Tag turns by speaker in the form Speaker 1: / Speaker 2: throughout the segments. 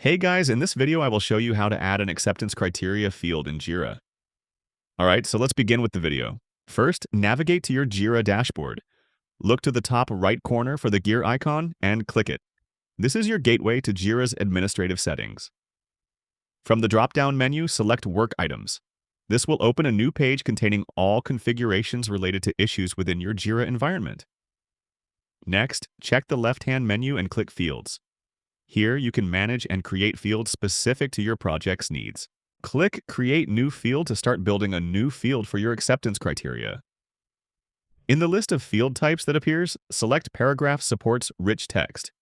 Speaker 1: Hey guys, in this video I will show you how to add an acceptance criteria field in Jira. Alright, so let's begin with the video. First, navigate to your Jira dashboard. Look to the top right corner for the gear icon and click it. This is your gateway to Jira's administrative settings. From the drop-down menu, select Work Items. This will open a new page containing all configurations related to issues within your Jira environment. Next, check the left-hand menu and click Fields. Here, you can manage and create fields specific to your project's needs. Click Create New Field to start building a new field for your acceptance criteria. In the list of field types that appears, select Paragraph Supports Rich Text.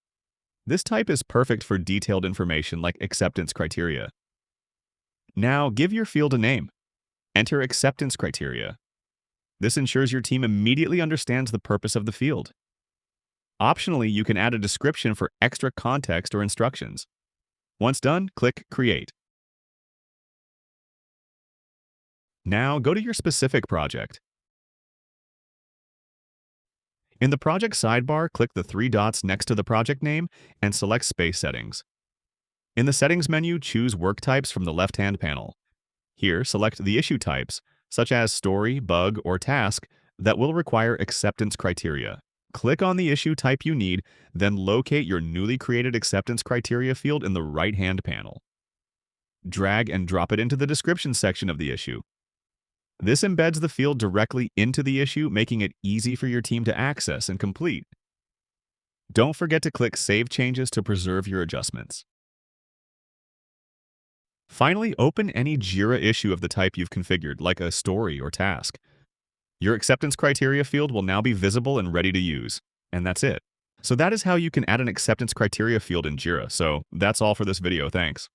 Speaker 1: This type is perfect for detailed information like acceptance criteria. Now, give your field a name. Enter acceptance criteria. This ensures your team immediately understands the purpose of the field. Optionally, you can add a description for extra context or instructions. Once done, click Create. Now, go to your specific project. In the project sidebar, click the three dots next to the project name and select Space Settings. In the Settings menu, choose Work Types from the left-hand panel. Here, select the issue types, such as Story, Bug, or Task, that will require acceptance criteria. Click on the issue type you need, then locate your newly created acceptance criteria field in the right-hand panel. Drag and drop it into the description section of the issue. This embeds the field directly into the issue, making it easy for your team to access and complete. Don't forget to click Save Changes to preserve your adjustments. Finally, open any Jira issue of the type you've configured, like a story or task. Your acceptance criteria field will now be visible and ready to use. And that's it. So that is how you can add an acceptance criteria field in Jira. So that's all for this video. Thanks.